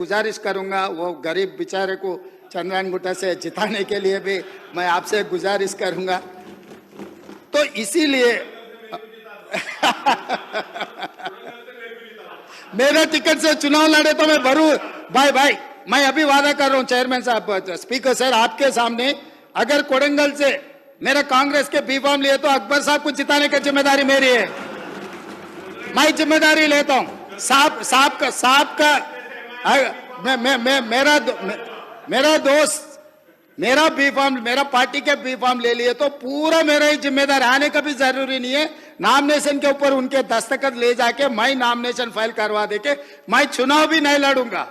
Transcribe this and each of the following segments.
गुजारिश करूंगा वो गरीब बेचारे को चंद्रायनगुट्टा से जिताने के लिए भी मैं आपसे गुजारिश करूंगा। तो इसीलिए मेरे टिकट से चुनाव लड़े तो मैं भरू भाई मैं अभी वादा कर रहा हूं चेयरमैन साहब, स्पीकर सर, आपके सामने अगर कोडंगल से मेरा कांग्रेस के बी फॉर्म लिए तो अकबर साहब को जिताने की जिम्मेदारी मेरी है। मैं जिम्मेदारी लेता हूं। साहब का मेरा दोस्त मेरा बी फॉर्म, मेरा पार्टी के बी फॉर्म ले लिए तो पूरा मेरा ही जिम्मेदार, आने का भी जरूरी नहीं है। नॉमिनेशन के ऊपर उनके दस्तखत ले जाके मैं नॉमिनेशन फाइल करवा देके मैं चुनाव भी नहीं लड़ूंगा।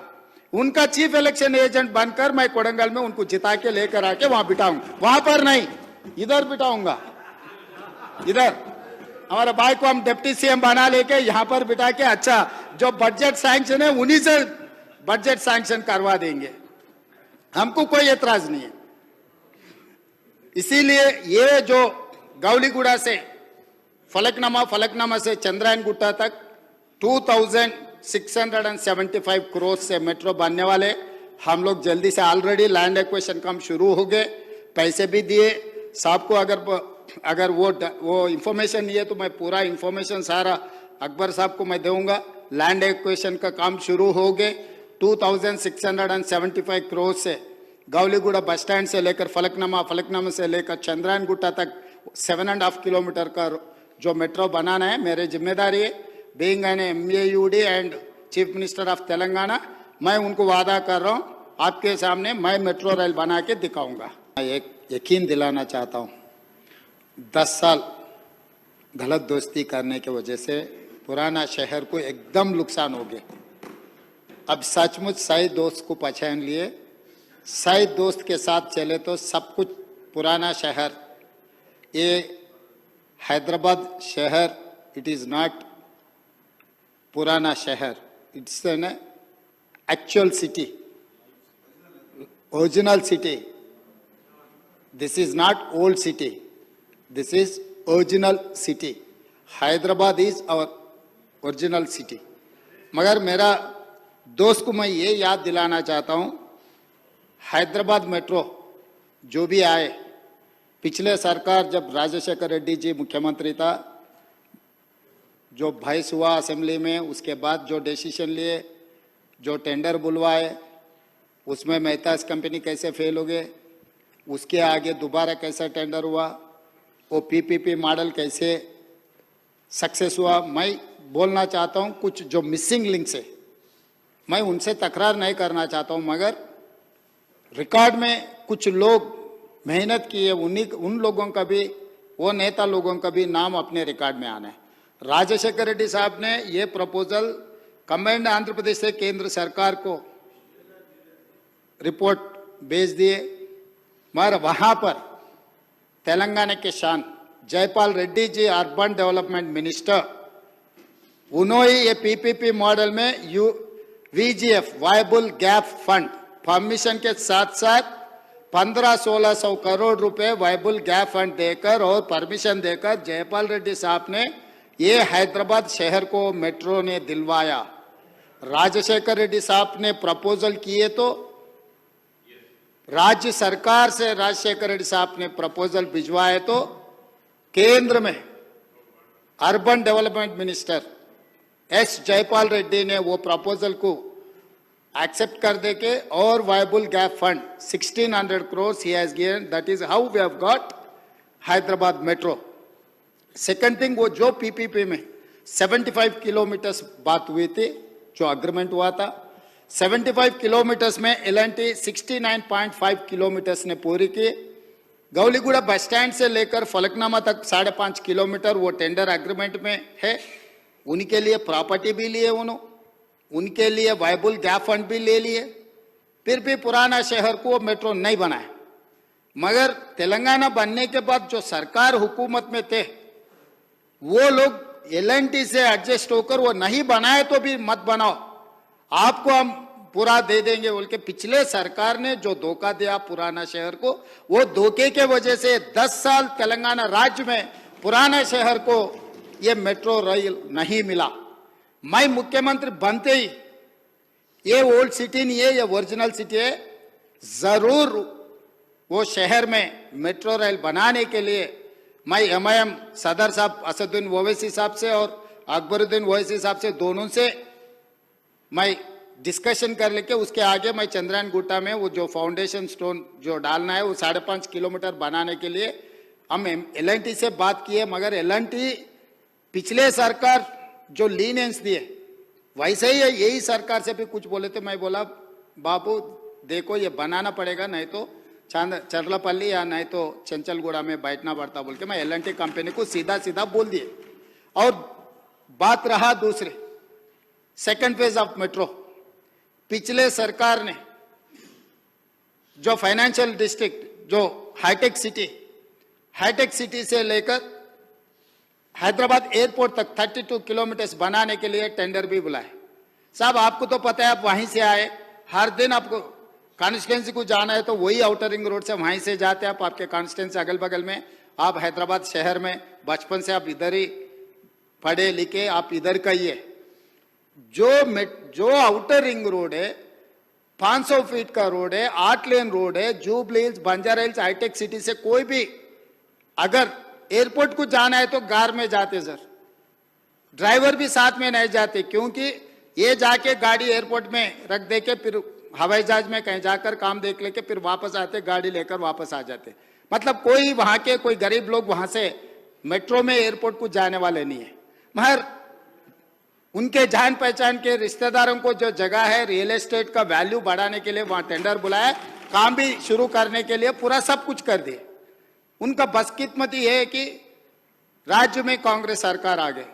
उनका चीफ इलेक्शन एजेंट बनकर मैं कोडंगल में उनको जिता के लेकर आके वहां बिठाऊंगा। वहां पर नहीं, इधर बिठाऊंगा। इधर हमारे भाई को हम डिप्टी सीएम बना लेके यहाँ पर बिठा के अच्छा जो बजट सैंक्शन है उन्हीं से बजट सैंक्शन करवा देंगे। हमको कोई एतराज नहीं है। इसीलिए ये जो गौलीगुड़ा से फलकनामा से चंद्रायनगुट्टा तक 2675 करोड़ से मेट्रो बनने वाले। हम लोग जल्दी से ऑलरेडी लैंड एक्विजिशन काम शुरू हो गए, पैसे भी दिए साहब को। अगर वो इंफॉर्मेशन नहीं है तो मैं पूरा इंफॉर्मेशन सारा अकबर साहब को मैं दूंगा। लैंड एक्विजिशन का काम शुरू हो गए। 2675 करोड़ से गौलीगुड़ा बस स्टैंड से लेकर फलकनामा से लेकर चंद्रायनगुट्टा तक 7.5 किलोमीटर का जो मेट्रो बनाना है मेरी जिम्मेदारी है। Being an MAUD and chief minister of Telangana, मैं उनको वादा कर रहा हूं आपके सामने मैं मेट्रो रेल बना के दिखाऊंगा। मैं एक यकीन दिलाना चाहता हूं, 10 साल गलत दोस्ती करने की वजह से पुराना शहर को एकदम नुकसान हो गया। अब सचमुच सही दोस्त को पहचान लिए, सही दोस्त के साथ चले तो सब कुछ पुराना शहर, ये हैदराबाद शहर इट इज नॉट पुराना शहर, it's an actual city, original city. This is not old city, this is original city. Hyderabad is our original city. मगर मेरा दोस्त को मैं ये याद दिलाना चाहता हूं, हैदराबाद मेट्रो जो भी आए, पिछले सरकार जब राजशेखर रेड्डी जी मुख्यमंत्री था, जो बहस हुआ असेंबली में, उसके बाद जो डिसीजन लिए, जो टेंडर बुलवाए, उसमें मेहताज कंपनी कैसे फेल हो गए, उसके आगे दोबारा कैसा टेंडर हुआ, वो PPP मॉडल कैसे सक्सेस हुआ। मैं बोलना चाहता हूं कुछ जो मिसिंग लिंक्स है, मैं उनसे तकरार नहीं करना चाहता हूं, मगर रिकॉर्ड में कुछ लोग मेहनत किए, उन लोगों का भी, वो नेता लोगों का भी नाम अपने रिकॉर्ड में आना है। राजशेखर रेड्डी साहब ने ये प्रपोजल कंबाइंड आंध्र प्रदेश से केंद्र सरकार को रिपोर्ट भेज दिए, मगर वहां पर तेलंगाना के शान Jaipal Reddy ji urban development minister, उन्होंने ये PPP मॉडल में VGF viable gap fund permission के साथ साथ 1500-1600 करोड़ रुपए वायबल गैप फंड देकर और परमिशन देकर जयपाल रेड्डी साहब ने ये हैदराबाद शहर को मेट्रो ने दिलवाया। राजशेखर रेड्डी साहब ने प्रपोजल किए तो राज्य सरकार से राजशेखर रेड्डी साहब ने प्रपोजल भिजवाए तो केंद्र में urban development minister S Jaipal Reddy ने वो प्रपोजल को एक्सेप्ट कर दे के और वायबल गैप फंड 1600 करोड़ ही has given. That is how we have got Hyderabad metro. Second thing, वो जो PPP में 75 किलोमीटर्स बात हुई थी, जो अग्रीमेंट हुआ था, 75 किलोमीटर्स में L&T 69.5 किलोमीटर्स ने पूरी की। गौलीगुड़ा बस स्टैंड से लेकर फलकनामा तक 5.5 किलोमीटर वो टेंडर एग्रीमेंट में है। उनके लिए प्रॉपर्टी भी लिए, उनके लिए वायबल गैप फंड भी ले लिए, फिर भी पुराना शहर को मेट्रो नहीं बनाया। मगर तेलंगाना बनने के बाद जो सरकार हुकूमत में थे, वो लोग L&T से एडजस्ट होकर वो नहीं बनाए तो भी मत बनाओ, आपको हम पूरा दे देंगे बोल के पिछले सरकार ने जो धोखा दिया पुराना शहर को, वो धोखे के वजह से 10 साल तेलंगाना राज्य में पुराना शहर को ये मेट्रो रेल नहीं मिला। मैं मुख्यमंत्री बनते ही ये ओल्ड सिटी नहीं है, ये ओरिजिनल सिटी है। जरूर वो शहर में मेट्रो रेल बनाने के लिए मैं एमआईएम सदर साहब असदुद्दीन ओवैसी साहब से और अकबरुद्दीन ओवैसी साहब से दोनों से मैं डिस्कशन कर लेके उसके आगे मैं चंद्रायन गुट्टा में वो जो फाउंडेशन स्टोन जो डालना है वो 5.5 किलोमीटर बनाने के लिए हम एल&टी से बात किए, मगर एल&टी पिछले सरकार जो लीनेंस दिए वैसे ही है, यही सरकार से भी कुछ बोले थे। मैं बोला बाबू देखो ये बनाना पड़ेगा, नहीं तो चरलापल्ली या नहीं तो चंचलगुड़ा में बैठना पड़ता बोल के मैं एल&टी कंपनी को सीधा सीधा बोल दिए। और बात रहा दूसरे सेकंड फेज ऑफ मेट्रो, पिछले सरकार ने जो फाइनेंशियल डिस्ट्रिक्ट जो हाईटेक सिटी से लेकर हैदराबाद एयरपोर्ट तक 32 किलोमीटर बनाने के लिए टेंडर भी बुलाए। साहब आपको तो पता है, आप वहीं से आए, हर दिन आपको कॉन्स्टिट्यूंसी को जाना है तो वही आउटर रिंग रोड से वहीं से जाते हैं आप, आपके कॉन्स्टिट्यूंसी अगल बगल में, आप हैदराबाद शहर में बचपन से आप इधर ही पढ़े लिखे, आप इधर का ही है। जो आउटर रिंग रोड है 500 फीट का रोड है, 8 लेन रोड है, जुबली हिल्स, बंजारा हिल्स, हाईटेक सिटी से कोई भी अगर एयरपोर्ट को जाना है तो कार में जाते सर, ड्राइवर भी साथ में नहीं जाते, क्योंकि ये जाके गाड़ी एयरपोर्ट में रख दे के फिर हवाई जहाज में कहीं जाकर काम देख लेके फिर वापस आते, गाड़ी लेकर वापस आ जाते। मतलब कोई वहां के कोई गरीब लोग वहां से मेट्रो में एयरपोर्ट को जाने वाले नहीं है, मगर उनके जान पहचान के रिश्तेदारों को जो जगह है रियल एस्टेट का वैल्यू बढ़ाने के लिए वहां टेंडर बुलाया, काम भी शुरू करने के लिए पूरा सब कुछ कर दिए। उनका बदकिस्मती है कि राज्य में कांग्रेस सरकार आ गई,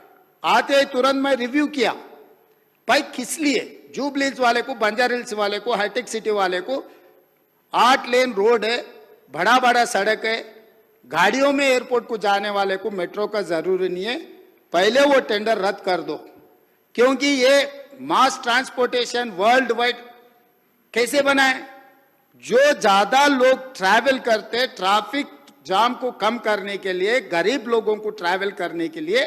आते ही तुरंत मैं रिव्यू किया, भाई किस लिए जुबली हिल्स वाले को, बंजारा हिल्स वाले को, हाईटेक सिटी वाले को 8 लेन रोड है, बड़ा बड़ा सड़क है, गाड़ियों में एयरपोर्ट को जाने वाले को मेट्रो का जरूरी नहीं है, पहले वो टेंडर रद्द कर दो, क्योंकि ये मास ट्रांसपोर्टेशन वर्ल्ड वाइड कैसे बनाए, जो ज्यादा लोग ट्रैवल करते, ट्रैफिक जाम को कम करने के लिए, गरीब लोगों को ट्रैवल करने के लिए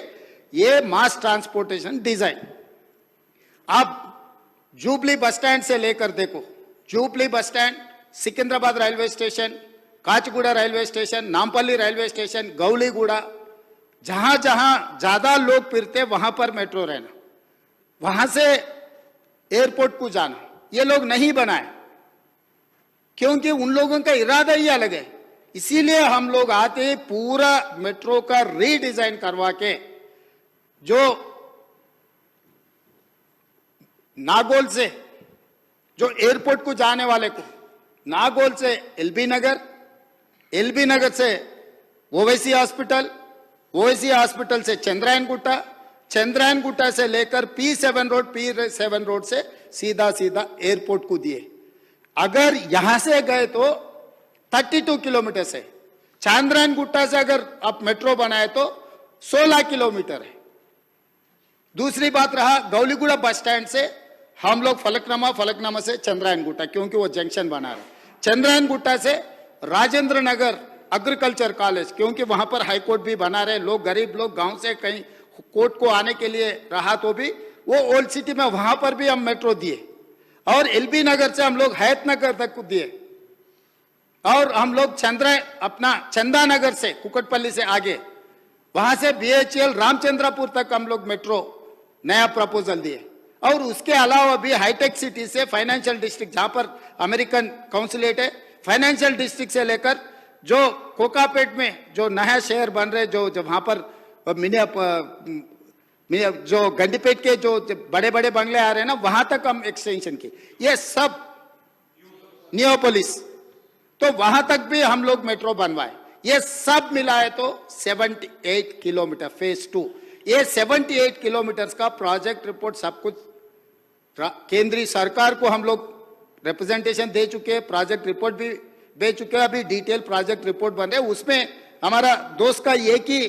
ये मास ट्रांसपोर्टेशन डिजाइन। आप जुबली बस स्टैंड से लेकर देखो, Jubilee bus stand, Secunderabad railway station, Kachiguda railway station, Nampally railway station, Gowliguda, जहां जहां ज्यादा लोग फिरते वहां पर मेट्रो रहना, वहां से एयरपोर्ट को जाना, ये लोग नहीं बनाए, क्योंकि उन लोगों का इरादा ही अलग है। इसीलिए हम लोग आते पूरा मेट्रो का रीडिजाइन करवा के, जो नागौल से जो एयरपोर्ट को जाने वाले को, नागौल से एलबी नगर से ओवैसी हॉस्पिटल, ओवैसी हॉस्पिटल से चंद्रायन गुट्टा से लेकर P7 रोड से सीधा एयरपोर्ट को दिए। अगर यहां से गए तो 32 किलोमीटर से, चंद्रायन गुट्टा से अगर आप मेट्रो बनाए तो 16 किलोमीटर है। दूसरी बात रहा गौलीगुड़ा बस स्टैंड से हम लोग फलकनामा से चंद्रायन गुट्टा, क्योंकि वो जंक्शन बना रहे, चंद्रायन गुट्टा से राजेंद्र नगर एग्रीकल्चर कॉलेज, क्योंकि वहां पर हाई कोर्ट भी बना रहे, लोग गरीब लोग गांव से कहीं कोर्ट को आने के लिए रहा तो भी वो ओल्ड सिटी में वहां पर भी हम मेट्रो दिए, और एलबी नगर से हम लोग हैत नगर तक को दिए, और हम लोग चंदा नगर से कुकटपल्ली से आगे वहां से BHEL रामचंद्रपुर तक हम लोग मेट्रो नया प्रपोजल दिए। और उसके अलावा भी हाईटेक सिटी से फाइनेंशियल डिस्ट्रिक्ट, जहां पर अमेरिकन काउंसिलेट है, फाइनेंशियल डिस्ट्रिक्ट से लेकर जो कोकापेट में जो नया शहर बन रहे, जो वहां पर जो गंडीपेट के जो बड़े बड़े बंगले आ रहे हैं ना, वहां तक हम एक्सटेंशन की, ये सब नियोपोलिस, तो वहां तक भी हम लोग मेट्रो बनवाए। ये सब मिलाए तो 78 किलोमीटर फेज 2, ये 78 किलोमीटर का प्रोजेक्ट रिपोर्ट सब कुछ केंद्रीय सरकार को हम लोग रिप्रेजेंटेशन दे चुके हैं, प्रोजेक्ट रिपोर्ट भी दे चुके हैं, अभी डिटेल प्रोजेक्ट रिपोर्ट बन रहे हैं। उसमें हमारा दोस्त का ये की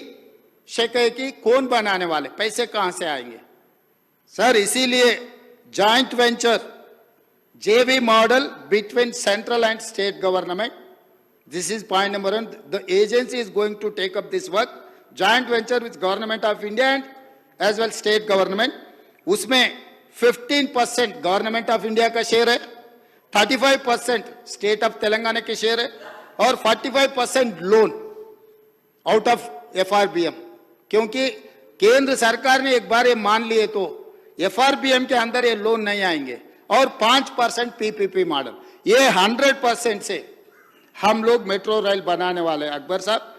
शेक है कि कौन बनाने वाले, पैसे कहां से आएंगे सर। इसीलिए joint venture JV model between central and state government, this is point number 1. The agency is going to take up this work, joint venture with government of India and as well state government. उसमें 15% government of India का share है, 35% state of Telangana के share है और 45% loan out of FRBM. क्योंकि केंद्र सरकार ने एक बार ये मान लिए तो एफआरबीएम के अंदर ये लोन नहीं आएंगे और 5% पीपीपी मॉडल, ये 100% से हम लोग मेट्रो रेल बनाने वाले हैं। अकबर साहब,